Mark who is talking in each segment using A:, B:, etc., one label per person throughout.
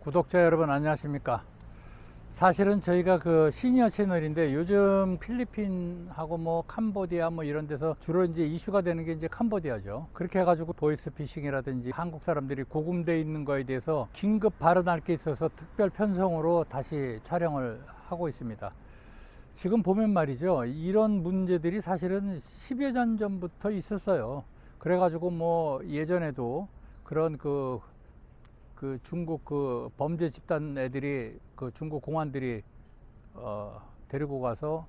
A: 구독자 여러분 안녕하십니까. 사실은 저희가 그 시니어 채널인데 요즘 필리핀하고 뭐 캄보디아 뭐 이런 데서 주로 이제 이슈가 되는 게 이제 캄보디아죠. 그렇게 해가지고 보이스 피싱이라든지 한국 사람들이 구금돼 있는 거에 대해서 긴급 발언할 게 있어서 특별 편성으로 다시 촬영을 하고 있습니다. 지금 보면 말이죠, 이런 문제들이 사실은 10여 년 전부터 있었어요. 그래가지고 뭐 예전에도 그런 그 중국 그 범죄 집단 애들이 그 중국 공안들이 데리고 가서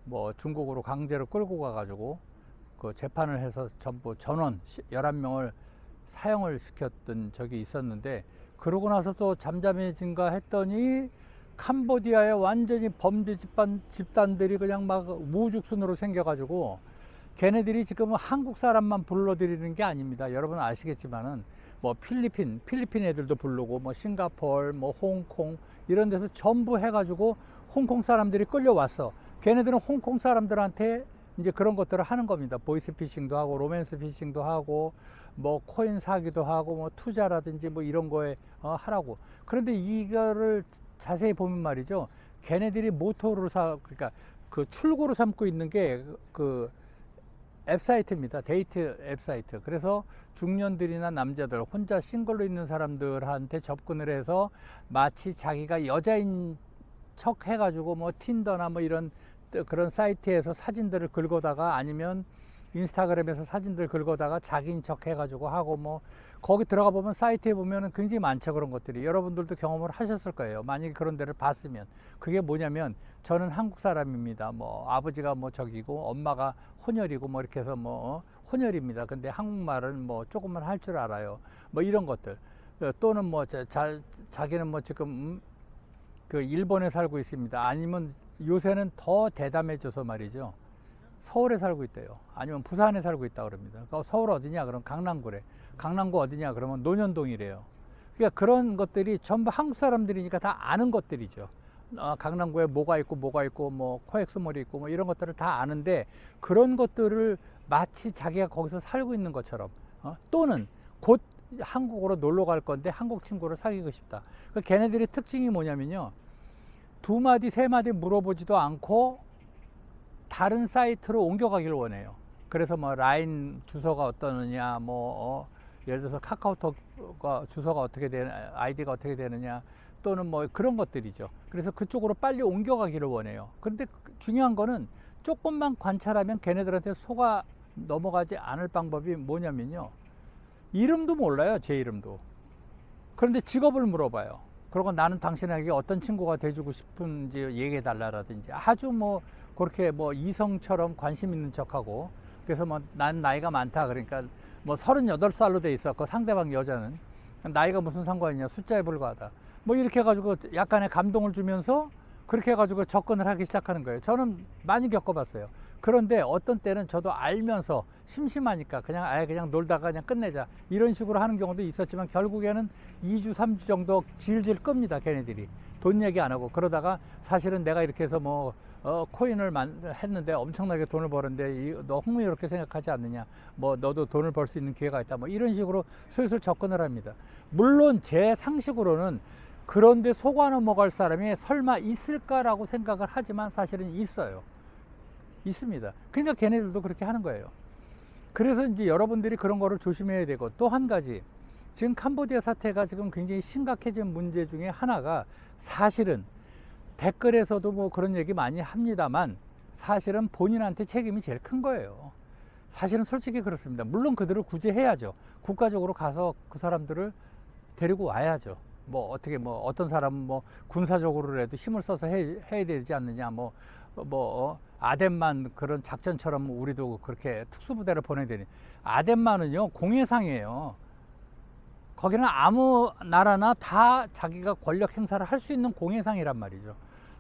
A: 뭐 중국으로 강제로 끌고 가가지고 그 재판을 해서 전부 전원 11명을 사형을 시켰던 적이 있었는데, 그러고 나서 또 잠잠해진가 했더니 캄보디아에 완전히 범죄 집단들이 그냥 막 우후죽순으로 생겨가지고 걔네들이 지금 한국 사람만 불러들이는 게 아닙니다. 여러분 아시겠지만은 뭐 필리핀 애들도 부르고 뭐 싱가포르 뭐 홍콩 이런 데서 전부 해가지고 홍콩 사람들이 끌려왔어. 걔네들은 홍콩 사람들한테 이제 그런 것들을 하는 겁니다. 보이스 피싱도 하고 로맨스 피싱도 하고 뭐 코인 사기도 하고 뭐 투자라든지 뭐 이런 거에 하라고. 그런데 이거를 자세히 보면 말이죠, 걔네들이 모토로 그러니까 그 출구로 삼고 있는 게 그 앱사이트입니다. 데이트 앱사이트. 그래서 중년들이나 남자들, 혼자 싱글로 있는 사람들한테 접근을 해서 마치 자기가 여자인 척 해가지고 뭐 틴더나 뭐 이런 그런 사이트에서 사진들을 긁어다가, 아니면 인스타그램에서 사진들 긁어다가 자기인 척 해가지고 하고, 뭐 거기 들어가 보면 사이트에 보면은 굉장히 많죠. 그런 것들이 여러분들도 경험을 하셨을 거예요. 만약에 그런 데를 봤으면. 그게 뭐냐면, 저는 한국 사람입니다, 뭐 아버지가 뭐 저기고 엄마가 혼혈이고 뭐 이렇게 해서 뭐 혼혈입니다, 근데 한국말은 뭐 조금만 할 줄 알아요, 뭐 이런 것들. 또는 뭐 자기는 뭐 지금 그 일본에 살고 있습니다. 아니면 요새는 더 대담해져서 말이죠, 서울에 살고 있대요. 아니면 부산에 살고 있다 그럽니다. 서울 어디냐? 그럼 강남구래. 강남구 어디냐? 그러면 논현동이래요. 그러니까 그런 것들이 전부 한국 사람들이니까 다 아는 것들이죠. 강남구에 뭐가 있고 뭐 코엑스몰이 있고 뭐 이런 것들을 다 아는데, 그런 것들을 마치 자기가 거기서 살고 있는 것처럼, 또는 곧 한국으로 놀러 갈 건데 한국 친구를 사귀고 싶다. 그 걔네들의 특징이 뭐냐면요, 두 마디 세 마디 물어보지도 않고 다른 사이트로 옮겨가기를 원해요. 그래서 뭐 라인 주소가 어떠느냐, 뭐 예를 들어서 카카오톡 주소가 어떻게 되는, 아이디가 어떻게 되느냐, 또는 뭐 그런 것들이죠. 그래서 그쪽으로 빨리 옮겨가기를 원해요. 그런데 중요한 거는 조금만 관찰하면 걔네들한테 속아 넘어가지 않을 방법이 뭐냐면요, 이름도 몰라요, 제 이름도. 그런데 직업을 물어봐요. 그리고 나는 당신에게 어떤 친구가 돼주고 싶은지 얘기해 달라라든지, 아주 뭐 그렇게 뭐 이성처럼 관심 있는 척하고. 그래서 뭐 난 나이가 많다 그러니까 뭐 38살로 돼 있었고, 상대방 여자는 나이가 무슨 상관이냐, 숫자에 불과하다, 뭐 이렇게 해가지고 약간의 감동을 주면서 그렇게 해가지고 접근을 하기 시작하는 거예요. 저는 많이 겪어봤어요. 그런데 어떤 때는 저도 알면서 심심하니까 그냥 아예 그냥 놀다가 그냥 끝내자 이런 식으로 하는 경우도 있었지만, 결국에는 2주 3주 정도 질질 끕니다, 걔네들이. 돈 얘기 안 하고. 그러다가 사실은 내가 이렇게 해서 뭐 코인을 했는데 엄청나게 돈을 버는데 너 흥미롭게 생각하지 않느냐, 뭐 너도 돈을 벌 수 있는 기회가 있다, 뭐 이런 식으로 슬슬 접근을 합니다. 물론 제 상식으로는 그런데 속아 넘어갈 사람이 설마 있을까라고 생각을 하지만, 사실은 있어요. 있습니다. 그러니까 걔네들도 그렇게 하는 거예요. 그래서 이제 여러분들이 그런 거를 조심해야 되고, 또 한 가지, 지금 캄보디아 사태가 지금 굉장히 심각해진 문제 중에 하나가, 사실은 댓글에서도 뭐 그런 얘기 많이 합니다만, 사실은 본인한테 책임이 제일 큰 거예요. 사실은 솔직히 그렇습니다. 물론 그들을 구제해야죠. 국가적으로 가서 그 사람들을 데리고 와야죠. 뭐 어떻게 뭐 어떤 사람은 뭐 군사적으로라도 힘을 써서 해야 되지 않느냐, 아덴만 그런 작전처럼 우리도 그렇게 특수부대를 보내야 되니. 아덴만은요 공해상이에요. 거기는 아무 나라나 다 자기가 권력 행사를 할 수 있는 공해상이란 말이죠.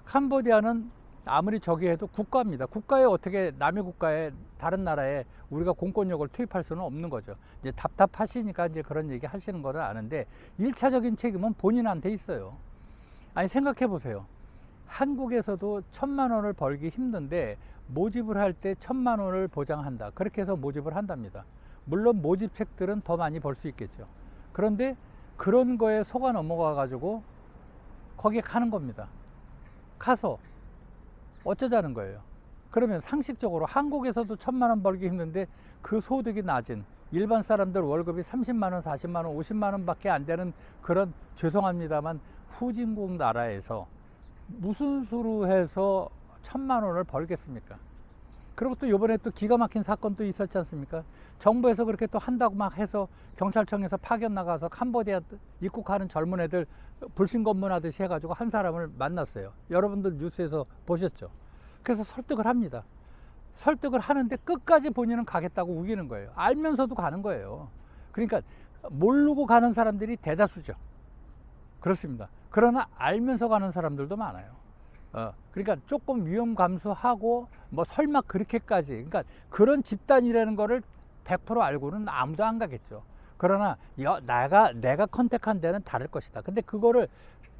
A: 캄보디아는 아무리 저기 해도 국가입니다. 국가에 어떻게 남의 국가에 다른 나라에 우리가 공권력을 투입할 수는 없는 거죠. 이제 답답하시니까 이제 그런 얘기 하시는 거를 아는데, 1차적인 책임은 본인한테 있어요. 아니 생각해 보세요. 한국에서도 1,000만 원을 벌기 힘든데 모집을 할 때 1,000만 원을 보장한다, 그렇게 해서 모집을 한답니다. 물론 모집책들은 더 많이 벌 수 있겠죠. 그런데 그런 거에 속아 넘어가 가지고 거기에 가는 겁니다. 가서 어쩌자는 거예요. 그러면 상식적으로 한국에서도 1,000만 원 벌기 힘든데 그 소득이 낮은 일반 사람들 월급이 30만 원, 40만 원, 50만 원 밖에 안 되는 그런, 죄송합니다만 후진국 나라에서 무슨 수로 해서 1,000만 원을 벌겠습니까? 그리고 또 이번에 또 기가 막힌 사건도 있었지 않습니까? 정부에서 그렇게 또 한다고 막 해서 경찰청에서 파견 나가서 캄보디아 입국하는 젊은 애들 불신검문하듯이 해가지고 한 사람을 만났어요. 여러분들 뉴스에서 보셨죠? 그래서 설득을 합니다. 설득을 하는데 끝까지 본인은 가겠다고 우기는 거예요. 알면서도 가는 거예요. 그러니까 모르고 가는 사람들이 대다수죠. 그렇습니다. 그러나 알면서 가는 사람들도 많아요. 그러니까 조금 위험 감수하고 뭐 설마 그렇게까지, 그러니까 그런 집단이라는 거를 100% 알고는 아무도 안 가겠죠. 그러나 내가 컨택한 데는 다를 것이다. 근데 그거를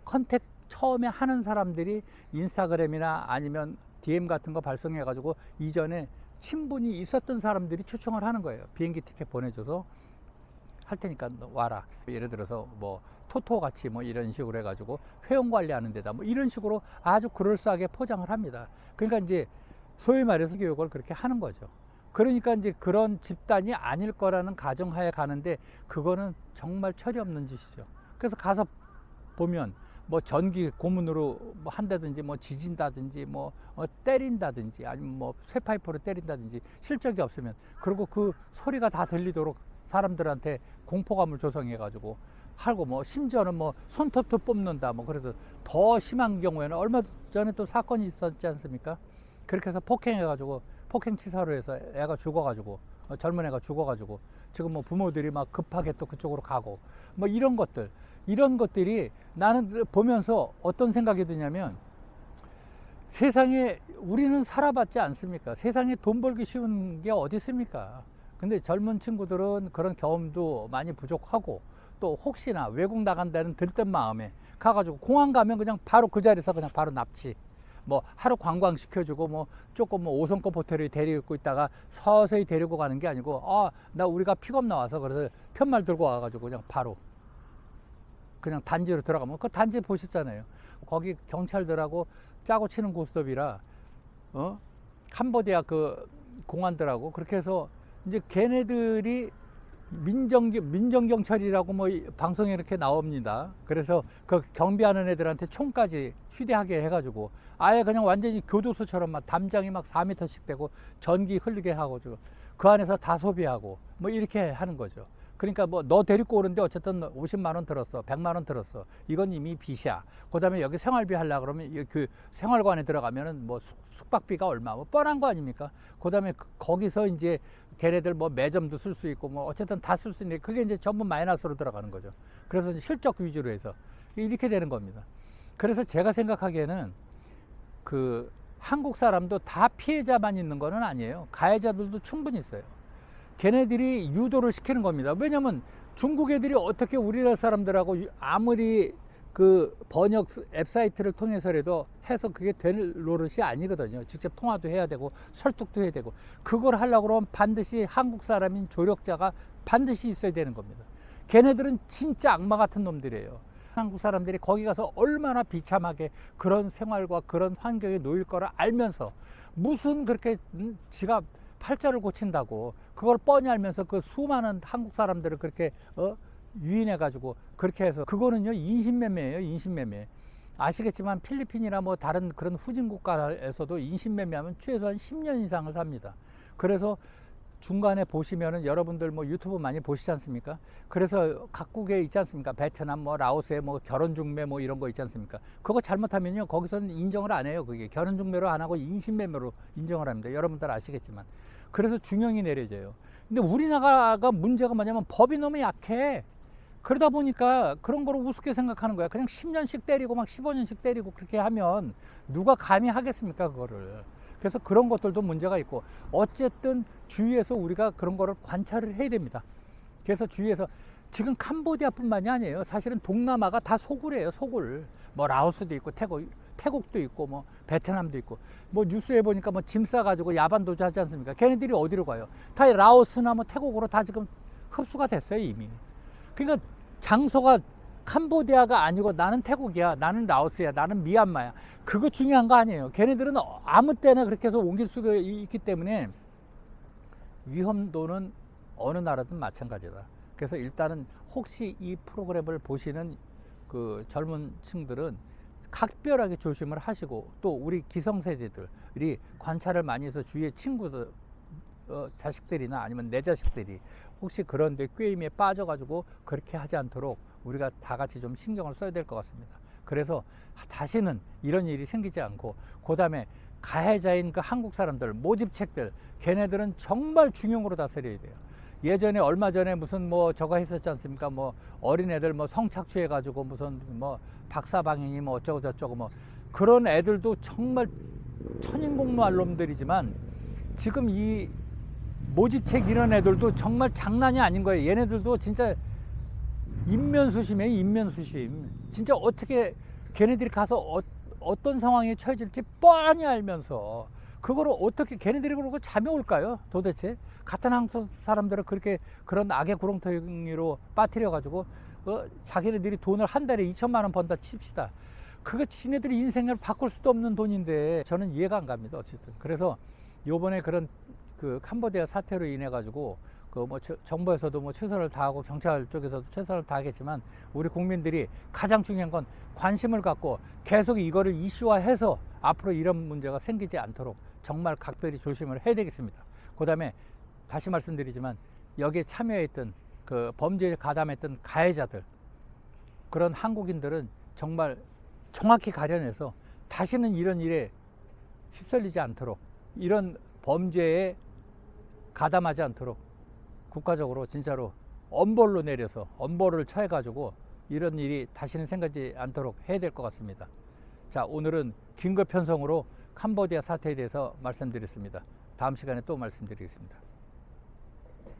A: 컨택 처음에 하는 사람들이 인스타그램이나 아니면 DM 같은 거 발송해 가지고 이전에 친분이 있었던 사람들이 추천을 하는 거예요. 비행기 티켓 보내줘서 할 테니까 너 와라. 예를 들어서 뭐 토토 같이 뭐 이런 식으로 해가지고 회원 관리하는 데다 뭐 이런 식으로 아주 그럴싸하게 포장을 합니다. 그러니까 이제 소위 말해서 교육을 그렇게 하는 거죠. 그러니까 이제 그런 집단이 아닐 거라는 가정하에 가는데 그거는 정말 철이 없는 짓이죠. 그래서 가서 보면 뭐 전기 고문으로 뭐 한다든지 뭐 지진다든지 뭐 때린다든지 아니면 뭐 쇠파이프로 때린다든지 실적이 없으면, 그리고 그 소리가 다 들리도록 사람들한테 공포감을 조성해 가지고 하고, 뭐 심지어는 뭐 손톱도 뽑는다 뭐. 그래서 더 심한 경우에는 얼마 전에 또 사건이 있었지 않습니까? 그렇게 해서 폭행해 가지고 폭행치사로 해서 애가 죽어 가지고 젊은 애가 죽어 가지고 지금 뭐 부모들이 막 급하게 또 그쪽으로 가고 뭐 이런 것들이 나는 보면서 어떤 생각이 드냐면, 세상에 우리는 살아봤지 않습니까? 세상에 돈 벌기 쉬운 게 어디 있습니까? 근데 젊은 친구들은 그런 경험도 많이 부족하고, 또 혹시나 외국 나간다는 들뜬 마음에 가가지고 공항 가면 그냥 바로 그 자리에서 그냥 바로 납치, 뭐 하루 관광 시켜주고 뭐 조금 뭐 5성급 호텔에 데리고 있다가 서서히 데리고 가는 게 아니고, 나 우리가 픽업 나와서 그래서 편말 들고 와가지고 그냥 바로 그냥 단지로 들어가면, 그 단지 보셨잖아요. 거기 경찰들하고 짜고 치는 고스톱이라 캄보디아 그 공안들하고 그렇게 해서 이제 걔네들이 민정경찰이라고 뭐 방송에 이렇게 나옵니다. 그래서 그 경비하는 애들한테 총까지 휴대하게 해가지고 아예 그냥 완전히 교도소처럼 막 담장이 막 4m씩 되고 전기 흐르게 하고 그 안에서 다 소비하고 뭐 이렇게 하는 거죠. 그러니까 뭐 너 데리고 오는데 어쨌든 50만 원 들었어, 100만 원 들었어, 이건 이미 빚이야. 그다음에 여기 생활비 하려고 그러면 그 생활관에 들어가면은 뭐 숙박비가 얼마, 뭐 뻔한 거 아닙니까? 그다음에 거기서 이제 걔네들 뭐 매점도 쓸 수 있고 뭐 어쨌든 다 쓸 수 있는데 그게 이제 전부 마이너스로 들어가는 거죠. 그래서 이제 실적 위주로 해서 이렇게 되는 겁니다. 그래서 제가 생각하기에는 그 한국 사람도 다 피해자만 있는 거는 아니에요. 가해자들도 충분히 있어요. 걔네들이 유도를 시키는 겁니다. 왜냐면 중국 애들이 어떻게 우리나라 사람들하고 아무리 그 번역 앱사이트를 통해서라도 해서 그게 될 노릇이 아니거든요. 직접 통화도 해야 되고 설득도 해야 되고, 그걸 하려고 그러면 반드시 한국 사람인 조력자가 반드시 있어야 되는 겁니다. 걔네들은 진짜 악마 같은 놈들이에요. 한국 사람들이 거기 가서 얼마나 비참하게 그런 생활과 그런 환경에 놓일 거를 알면서 무슨 그렇게 지가 팔자를 고친다고 그걸 뻔히 알면서 그 수많은 한국 사람들을 그렇게 유인해 가지고 그렇게 해서, 그거는요 인신매매예요. 인신매매. 아시겠지만 필리핀이나 뭐 다른 그런 후진 국가에서도 인신매매하면 최소한 10년 이상을 삽니다. 그래서 중간에 보시면은 여러분들 뭐 유튜브 많이 보시지 않습니까? 그래서 각국에 있지 않습니까? 베트남 뭐 라오스에 뭐 결혼 중매 뭐 이런 거 있지 않습니까? 그거 잘못하면요 거기서는 인정을 안 해요. 그게 결혼 중매로 안 하고 인신매매로 인정을 합니다. 여러분들 아시겠지만. 그래서 중형이 내려져요. 근데 우리나라가 문제가 뭐냐면 법이 너무 약해. 그러다 보니까 그런 거를 우습게 생각하는 거야. 그냥 10년씩 때리고 막 15년씩 때리고 그렇게 하면 누가 감히 하겠습니까 그거를. 그래서 그런 것들도 문제가 있고, 어쨌든 주위에서 우리가 그런 거를 관찰을 해야 됩니다. 그래서 주위에서 지금 캄보디아뿐만이 아니에요. 사실은 동남아가 다 소굴이에요. 소굴. 뭐 라오스도 있고 태국도 있고 뭐 베트남도 있고, 뭐 뉴스에 보니까 뭐 짐 싸가지고 야반 도주하지 않습니까? 걔네들이 어디로 가요? 다 라오스나 뭐 태국으로 다 지금 흡수가 됐어요 이미. 그러니까 장소가 캄보디아가 아니고 나는 태국이야, 나는 라오스야, 나는 미얀마야. 그거 중요한 거 아니에요. 걔네들은 아무 때나 그렇게 해서 옮길 수가 있기 때문에 위험도는 어느 나라든 마찬가지다. 그래서 일단은 혹시 이 프로그램을 보시는 그 젊은 층들은 각별하게 조심을 하시고, 또 우리 기성세대들이 관찰을 많이 해서 주위의 친구들, 자식들이나 아니면 내 자식들이 혹시 그런데 꾀임에 빠져가지고 그렇게 하지 않도록 우리가 다 같이 좀 신경을 써야 될 것 같습니다. 그래서 다시는 이런 일이 생기지 않고, 그 다음에 가해자인 그 한국 사람들, 모집책들, 걔네들은 정말 중용으로 다스려야 돼요. 예전에 얼마 전에 무슨 뭐 저거 했었지 않습니까? 뭐 어린애들 뭐 성착취해 가지고 무슨 뭐 박사방행이 뭐 어쩌고 저쩌고 뭐 그런 애들도 정말 천인공노할 놈들이지만, 지금 이 모집책 이런 애들도 정말 장난이 아닌 거예요. 얘네들도 진짜 인면수심이에요, 인면수심. 진짜 어떻게 걔네들이 가서 어떤 상황에 처해질지 뻔히 알면서 그거를 어떻게 걔네들이 그러고 잠이 올까요? 도대체 같은 한국 사람들은 그렇게 그런 악의 구렁텅이로 빠뜨려 가지고 자기네들이 돈을 한 달에 2천만 원 번다 칩시다. 그거 지네들이 인생을 바꿀 수도 없는 돈인데 저는 이해가 안 갑니다. 어쨌든 그래서 요번에 그런 그 캄보디아 사태로 인해 가지고 그 뭐 정부에서도 뭐 최선을 다하고 경찰 쪽에서도 최선을 다하겠지만, 우리 국민들이 가장 중요한 건 관심을 갖고 계속 이거를 이슈화해서 앞으로 이런 문제가 생기지 않도록 정말 각별히 조심을 해야 되겠습니다. 그 다음에 다시 말씀드리지만, 여기에 참여했던 그 범죄에 가담했던 가해자들, 그런 한국인들은 정말 정확히 가려내서 다시는 이런 일에 휩쓸리지 않도록, 이런 범죄에 가담하지 않도록 국가적으로 진짜로 엄벌로 내려서 엄벌을 처해 가지고 이런 일이 다시는 생기지 않도록 해야 될 것 같습니다. 자, 오늘은 긴급 편성으로 캄보디아 사태에 대해서 말씀드렸습니다. 다음 시간에 또 말씀드리겠습니다.